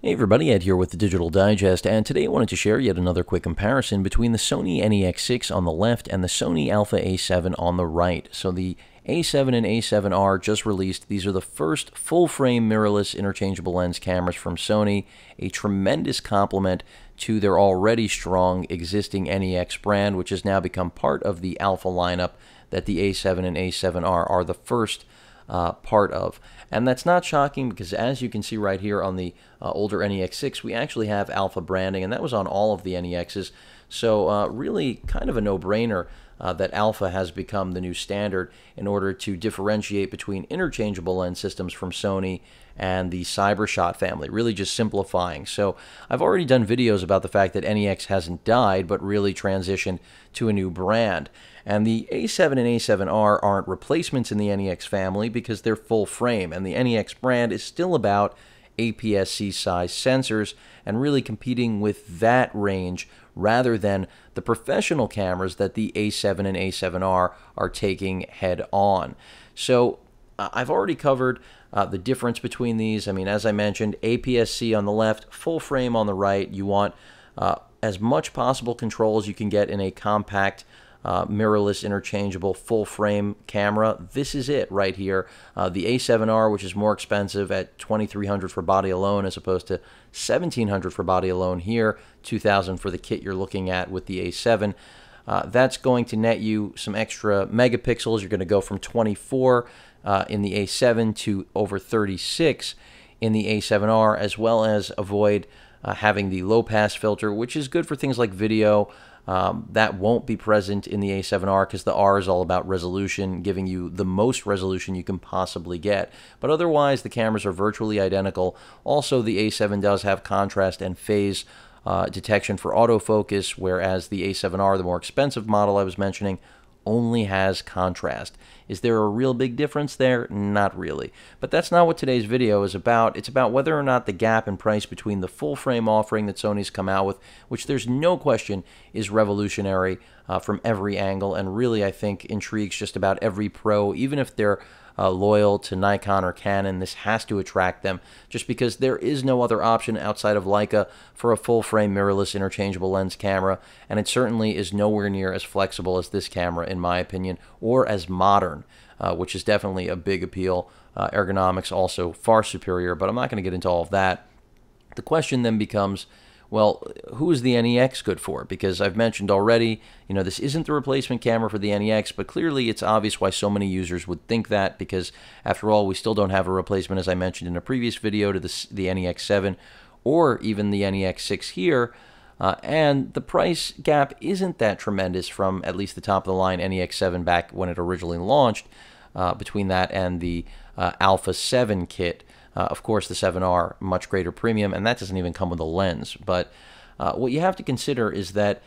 Hey everybody, Ed here with the Digital Digest, and today I wanted to share yet another quick comparison between the Sony NEX-6 on the left and the Sony Alpha A7 on the right. So the A7 and A7R just released. These are the first full-frame mirrorless interchangeable lens cameras from Sony, a tremendous complement to their already strong existing NEX brand, which has now become part of the Alpha lineup that the A7 and A7R are the first part of. And that's not shocking because, as you can see right here on the older NEX-6, we actually have Alpha branding, and that was on all of the NEXs. So really kind of a no-brainer that Alpha has become the new standard in order to differentiate between interchangeable lens systems from Sony and the CyberShot family, really just simplifying. So I've already done videos about the fact that NEX hasn't died, but really transitioned to a new brand. And the A7 and A7R aren't replacements in the NEX family because they're full frame, and the NEX brand is still about APS-C size sensors and really competing with that range rather than the professional cameras that the A7 and A7R are taking head on. So I've already covered the difference between these. I mean, as I mentioned, APS-C on the left, full frame on the right. You want as much possible control as you can get in a compact mirrorless interchangeable full frame camera. This is it right here. The A7R, which is more expensive at $2,300 for body alone as opposed to $1,700 for body alone here, $2,000 for the kit you're looking at with the A7. That's going to net you some extra megapixels. You're going to go from 24 in the A7 to over 36 in the A7R, as well as avoid having the low pass filter, which is good for things like video. That won't be present in the A7R because the R is all about resolution, giving you the most resolution you can possibly get. But otherwise, the cameras are virtually identical. Also, the A7 does have contrast and phase detection for autofocus, whereas the A7R, the more expensive model I was mentioning, only has contrast. Is there a real big difference there? Not really. But that's not what today's video is about. It's about whether or not the gap in price between the full frame offering that Sony's come out with, which there's no question is revolutionary from every angle, and really I think intrigues just about every pro, even if they're loyal to Nikon or Canon. This has to attract them just because there is no other option outside of Leica for a full-frame mirrorless interchangeable lens camera, and it certainly is nowhere near as flexible as this camera in my opinion, or as modern, which is definitely a big appeal. Ergonomics also far superior, but I'm not going to get into all of that. The question then becomes, well, who is the NEX good for? Because I've mentioned already, this isn't the replacement camera for the NEX, but clearly it's obvious why so many users would think that, because after all, we still don't have a replacement, as I mentioned in a previous video, to the NEX-7 or even the NEX-6 here, and the price gap isn't that tremendous from at least the top of the line NEX-7 back when it originally launched, between that and the Alpha 7 kit. Of course, the 7R, much greater premium, and that doesn't even come with a lens. But what you have to consider is that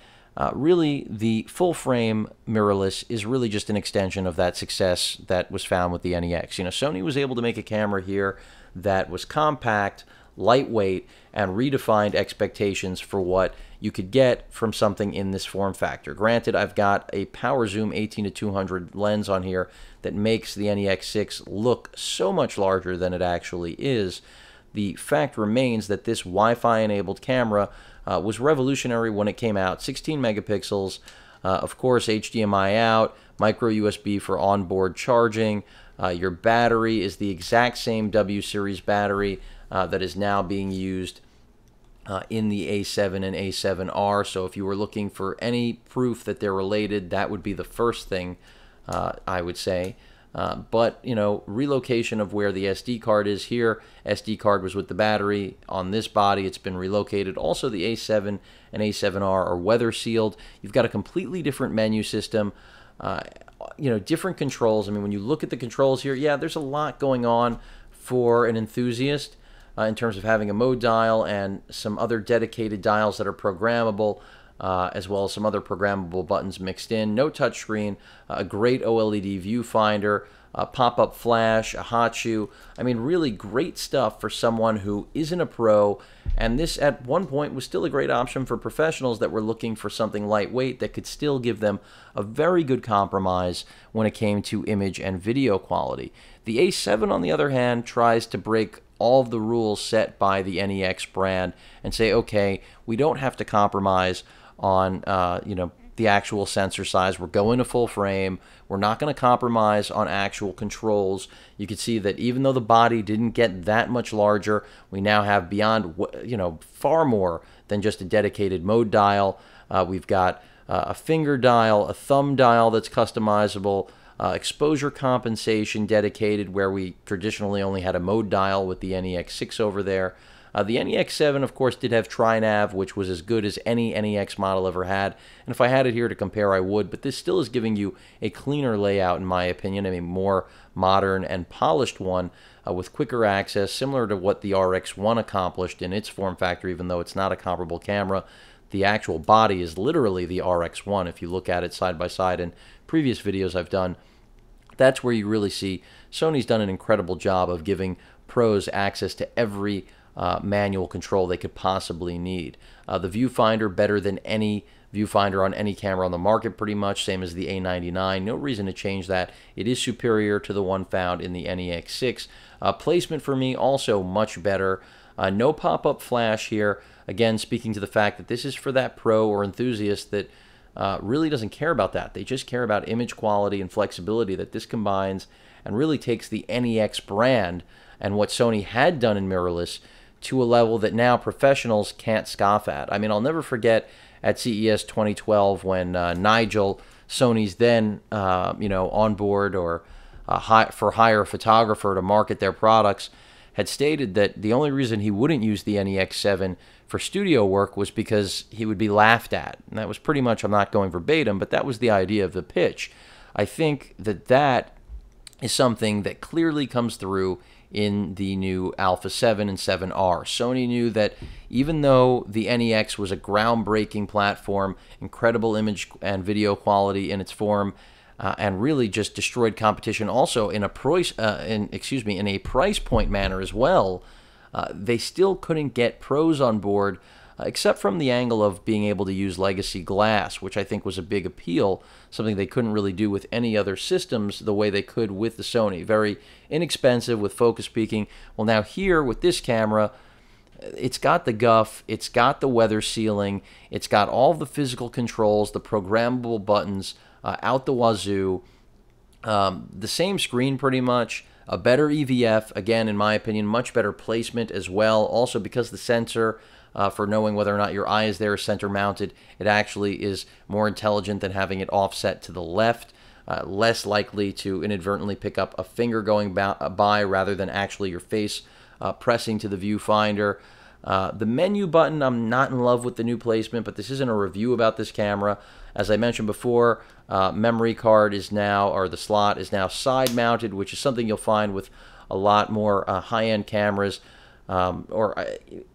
really the full-frame mirrorless is really just an extension of that success that was found with the NEX. Sony was able to make a camera here that was compact, lightweight, and redefined expectations for what you could get from something in this form factor. Granted, I've got a power zoom 18-200 lens on here that makes the NEX-6 look so much larger than it actually is. The fact remains that this Wi-Fi enabled camera was revolutionary when it came out. 16 megapixels, of course HDMI out, micro USB for onboard charging. Your battery is the exact same W series battery that is now being used in the A7 and A7R. So if you were looking for any proof that they're related, that would be the first thing I would say. But relocation of where the SD card is here. SD card was with the battery. On this body, it's been relocated. Also, the A7 and A7R are weather sealed. You've got a completely different menu system. Different controls. I mean, when you look at the controls here, yeah, there's a lot going on for an enthusiast in terms of having a mode dial and some other dedicated dials that are programmable, as well as some other programmable buttons mixed in. No touchscreen, a great OLED viewfinder, a pop-up flash, a hot shoe. I mean, really great stuff for someone who isn't a pro, and this at one point was still a great option for professionals that were looking for something lightweight that could still give them a very good compromise when it came to image and video quality. The A7, on the other hand, tries to break all of the rules set by the NEX brand and say, okay, we don't have to compromise on, the actual sensor size. We're going to full frame. We're not going to compromise on actual controls. You can see that even though the body didn't get that much larger, we now have beyond, far more than just a dedicated mode dial. We've got a finger dial, a thumb dial that's customizable, exposure compensation dedicated where we traditionally only had a mode dial with the NEX-6 over there. The NEX-7, of course, did have TriNav, which was as good as any NEX model ever had. And if I had it here to compare, I would. But this still is giving you a cleaner layout, in my opinion, a more modern and polished one with quicker access, similar to what the RX-1 accomplished in its form factor, even though it's not a comparable camera. The actual body is literally the RX-1 if you look at it side by side. In previous videos I've done, that's where you really see Sony's done an incredible job of giving pros access to every manual control they could possibly need. The viewfinder, better than any viewfinder on any camera on the market pretty much, same as the A99. No reason to change that. It is superior to the one found in the NEX-6. Placement for me, also much better. No pop-up flash here. Again, speaking to the fact that this is for that pro or enthusiast that really doesn't care about that. They just care about image quality and flexibility that this combines and really takes the NEX brand and what Sony had done in mirrorless to a level that now professionals can't scoff at. I mean, I'll never forget at CES 2012 when Nigel, Sony's then on-board or for-hire photographer to market their products, had stated that the only reason he wouldn't use the NEX-7 for studio work was because he would be laughed at. And that was pretty much, I'm not going verbatim, but that was the idea of the pitch. I think that that is something that clearly comes through in the new Alpha 7 and 7R. Sony knew that even though the NEX was a groundbreaking platform, incredible image and video quality in its form, and really just destroyed competition also in a price point manner as well, they still couldn't get pros on board, except from the angle of being able to use legacy glass, which I think was a big appeal, something they couldn't really do with any other systems the way they could with the Sony. Very inexpensive with focus peaking. Well, now here with this camera, it's got the guff, it's got the weather sealing, it's got all the physical controls, the programmable buttons out the wazoo, the same screen pretty much, a better EVF, again, in my opinion, much better placement as well. Also, because the sensor, for knowing whether or not your eye is there center mounted, it actually is more intelligent than having it offset to the left, less likely to inadvertently pick up a finger going by rather than actually your face pressing to the viewfinder. The menu button, I'm not in love with the new placement, but this isn't a review about this camera. As I mentioned before, memory card is now, or the slot is now side mounted, which is something you'll find with a lot more high-end cameras, or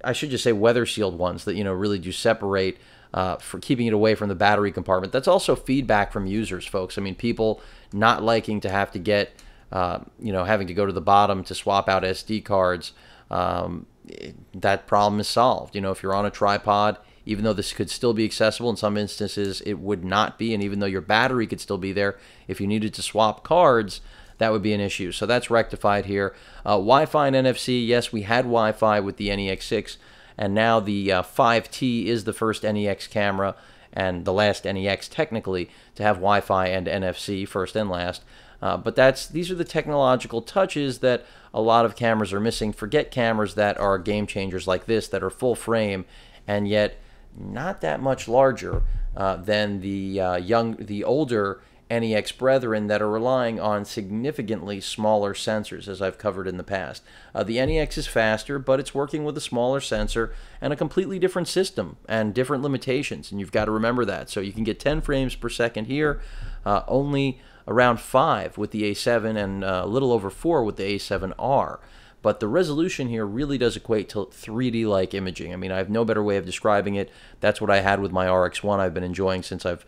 I should just say weather sealed ones that really do separate for keeping it away from the battery compartment. That's also feedback from users, folks. I mean, people not liking to have to get having to go to the bottom to swap out SD cards. That problem is solved. If you're on a tripod, even though this could still be accessible in some instances, it would not be. And even though your battery could still be there, if you needed to swap cards, that would be an issue. So that's rectified here. Wi-Fi and NFC, yes, we had Wi-Fi with the NEX-6, and now the 5T is the first NEX camera and the last NEX technically to have Wi-Fi and NFC, first and last. But these are the technological touches that a lot of cameras are missing. Forget cameras that are game changers like this, that are full frame and yet not that much larger than the older NEX brethren that are relying on significantly smaller sensors, as I've covered in the past. The NEX is faster, but it's working with a smaller sensor and a completely different system and different limitations, and you've got to remember that. So you can get 10 frames per second here, only around 5 with the A7 and a little over 4 with the A7R. But the resolution here really does equate to 3D-like imaging. I mean, I have no better way of describing it. That's what I had with my RX-1 I've been enjoying since I've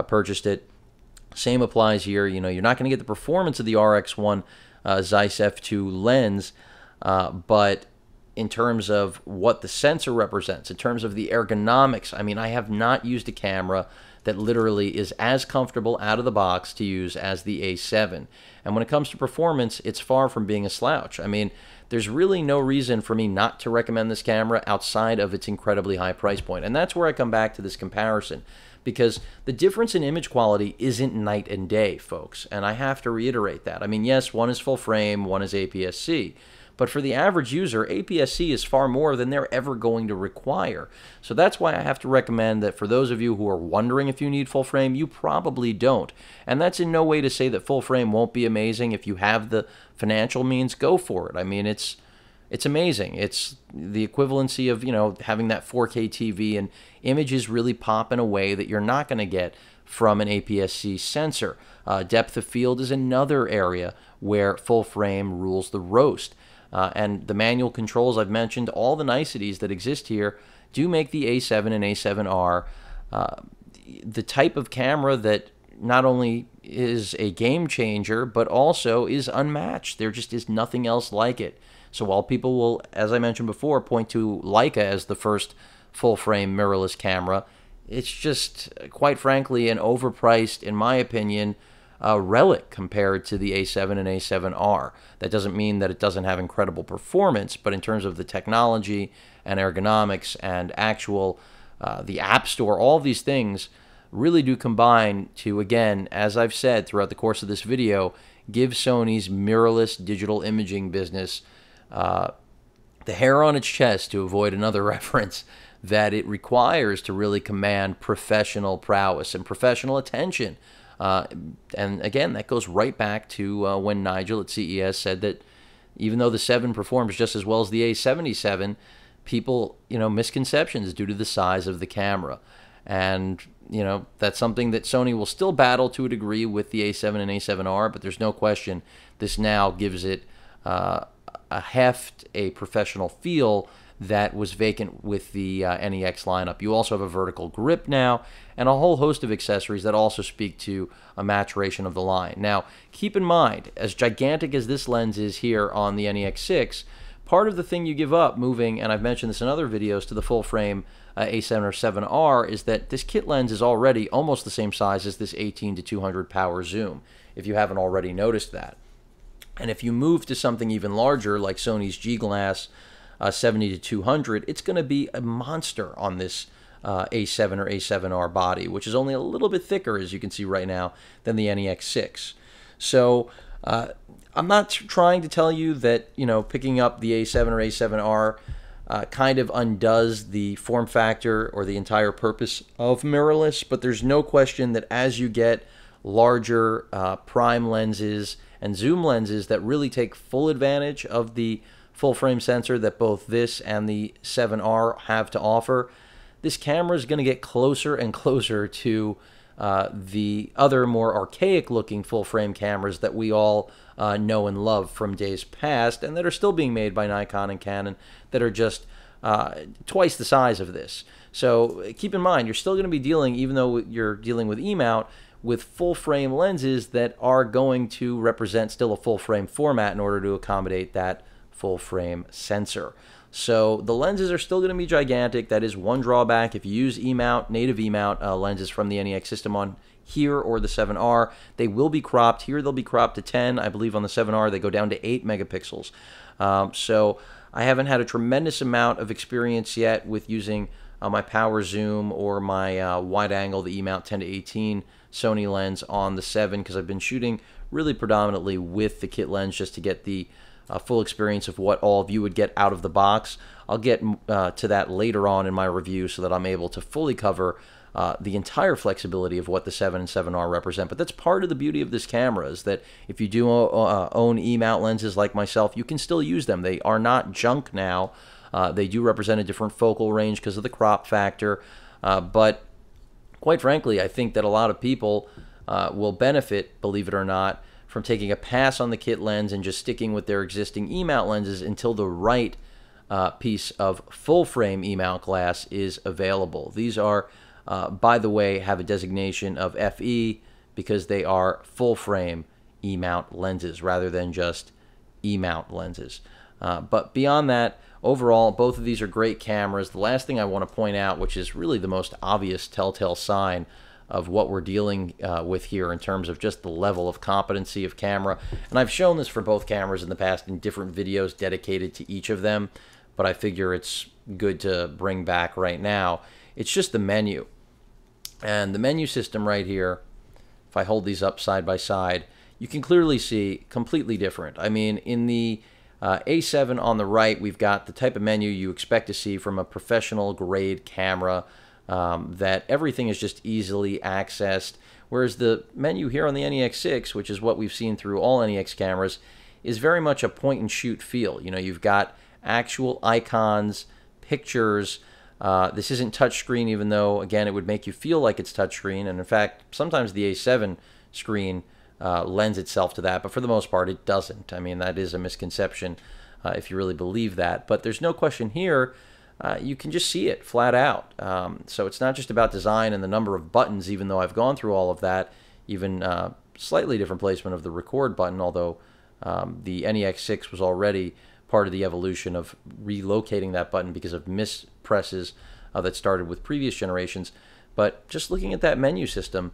purchased it. Same applies here. You're not going to get the performance of the RX-1 Zeiss F2 lens, but in terms of what the sensor represents, in terms of the ergonomics. I mean, I have not used a camera that literally is as comfortable out of the box to use as the A7. And when it comes to performance, it's far from being a slouch. I mean, there's really no reason for me not to recommend this camera outside of its incredibly high price point. And that's where I come back to this comparison, because the difference in image quality isn't night and day, folks. And I have to reiterate that. I mean, yes, one is full frame, one is APS-C. But for the average user, APS-C is far more than they're ever going to require. So that's why I have to recommend that for those of you who are wondering if you need full frame, you probably don't. And that's in no way to say that full frame won't be amazing. If you have the financial means, go for it. I mean, it's amazing. It's the equivalency of, you know, having that 4K TV, and images really pop in a way that you're not going to get from an APS-C sensor. Depth of field is another area where full frame rules the roast. And the manual controls I've mentioned, all the niceties that exist here, do make the A7 and A7R the type of camera that not only is a game changer, but also is unmatched. There just is nothing else like it. So while people will, as I mentioned before, point to Leica as the first full-frame mirrorless camera, it's just, quite frankly, an overpriced, in my opinion, relic compared to the A7 and A7R. That doesn't mean that it doesn't have incredible performance, but in terms of the technology and ergonomics and actual the App Store, all of these things really do combine to, again, as I've said throughout the course of this video, give Sony's mirrorless digital imaging business the hair on its chest, to avoid another reference, that it requires to really command professional prowess and professional attention. And again, that goes right back to when Nigel at CES said that even though the 7 performs just as well as the A77, people, misconceptions due to the size of the camera. And, that's something that Sony will still battle to a degree with the A7 and A7R, but there's no question this now gives it a heft, a professional feel that was vacant with the NEX lineup. You also have a vertical grip now, and a whole host of accessories that also speak to a maturation of the line. Now, keep in mind, as gigantic as this lens is here on the NEX-6, part of the thing you give up moving, and I've mentioned this in other videos, to the full-frame A7 or 7R, is that this kit lens is already almost the same size as this 18 to 200 power zoom, if you haven't already noticed that. And if you move to something even larger, like Sony's G-Glass 70 to 200, it's going to be a monster on this A7 or A7R body, which is only a little bit thicker, as you can see right now, than the NEX-6. So I'm not trying to tell you that, picking up the A7 or A7R kind of undoes the form factor or the entire purpose of mirrorless, but there's no question that as you get larger prime lenses and zoom lenses that really take full advantage of the full-frame sensor that both this and the 7R have to offer, this camera is going to get closer and closer to the other more archaic-looking full-frame cameras that we all know and love from days past, and that are still being made by Nikon and Canon, that are just twice the size of this. So keep in mind, you're still going to be dealing, even though you're dealing with E-mount, with full-frame lenses that are going to represent still a full-frame format in order to accommodate that full-frame sensor. So the lenses are still going to be gigantic. That is one drawback. If you use E-mount, native E-mount lenses from the NEX system on here or the 7R, they will be cropped. Here they'll be cropped to 10. I believe on the 7R they go down to 8 megapixels. So I haven't had a tremendous amount of experience yet with using my power zoom or my wide angle, the E-mount 10 to 18 Sony lens on the 7, because I've been shooting really predominantly with the kit lens just to get the full experience of what all of you would get out of the box. I'll get to that later on in my review so that I'm able to fully cover the entire flexibility of what the 7 and 7R represent. But that's part of the beauty of this camera, is that if you do own E-mount lenses like myself, you can still use them. They are not junk now. They do represent a different focal range because of the crop factor. But quite frankly, I think that a lot of people will benefit, believe it or not, from taking a pass on the kit lens and just sticking with their existing E-mount lenses until the right piece of full-frame E-mount glass is available. These are, by the way, have a designation of FE because they are full-frame E-mount lenses rather than just E-mount lenses. But beyond that, overall, both of these are great cameras. The last thing I want to point out, which is really the most obvious telltale sign of what we're dealing with here in terms of just the level of competency of camera, and I've shown this for both cameras in the past in different videos dedicated to each of them, but I figure it's good to bring back right now. It's just the menu. And the menu system right here, if I hold these up side by side, you can clearly see completely different. I mean, in the A7 on the right, we've got the type of menu you expect to see from a professional grade camera, that everything is just easily accessed, whereas the menu here on the NEX-6, which is what we've seen through all NEX cameras, is very much a point and shoot feel. You know, you've got actual icons, pictures. This isn't touchscreen, even though, again, it would make you feel like it's touchscreen. And in fact, sometimes the A7 screen lends itself to that, but for the most part, it doesn't. I mean, that is a misconception if you really believe that. But there's no question here, you can just see it flat out. So it's not just about design and the number of buttons, even though I've gone through all of that, even slightly different placement of the record button, although the NEX-6 was already part of the evolution of relocating that button because of mispresses that started with previous generations. But just looking at that menu system,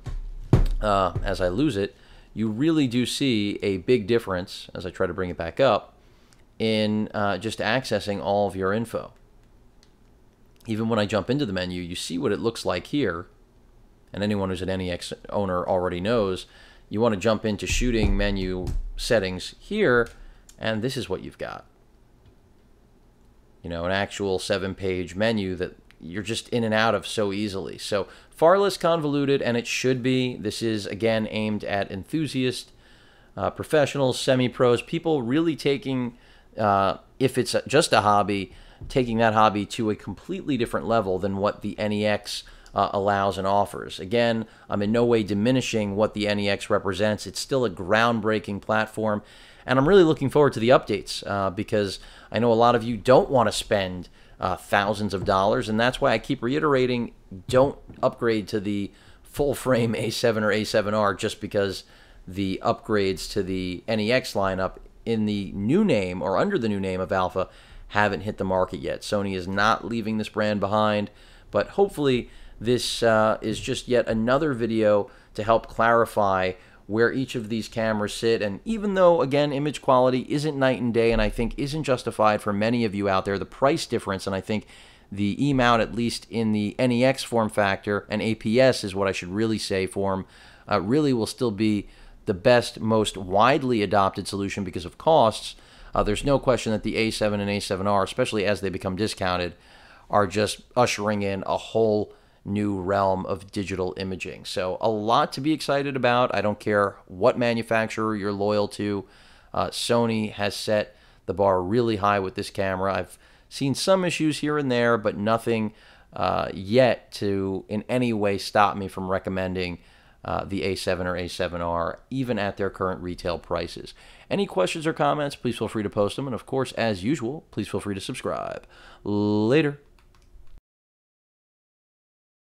as I lose it, you really do see a big difference, as I try to bring it back up, in just accessing all of your info. Even when I jump into the menu, you see what it looks like here, and anyone who's an NEX owner already knows, you want to jump into shooting menu settings here, and this is what you've got. You know, an actual 7-page menu that you're just in and out of so easily. So far less convoluted, and it should be. This is, again, aimed at enthusiasts, professionals, semi-pros, people really taking, if it's just a hobby, taking that hobby to a completely different level than what the NEX allows and offers. Again, I'm in no way diminishing what the NEX represents. It's still a groundbreaking platform, and I'm really looking forward to the updates because I know a lot of you don't want to spend thousands of dollars, and that's why I keep reiterating, don't upgrade to the full-frame A7 or A7R just because the upgrades to the NEX lineup in the new name or under the new name of Alpha haven't hit the market yet. Sony is not leaving this brand behind, but hopefully this is just yet another video to help clarify where each of these cameras sit. And even though, again, image quality isn't night and day, and I think isn't justified for many of you out there, the price difference, and I think the E-mount, at least in the NEX form factor, and APS is what I should really say form, really will still be the best, most widely adopted solution because of costs. There's no question that the A7 and A7R, especially as they become discounted, are just ushering in a whole new realm of digital imaging. So a lot to be excited about. I don't care what manufacturer you're loyal to. Sony has set the bar really high with this camera. I've seen some issues here and there, but nothing yet to in any way stop me from recommending the A7 or A7R, even at their current retail prices. Any questions or comments, please feel free to post them. And of course, as usual, please feel free to subscribe. Later.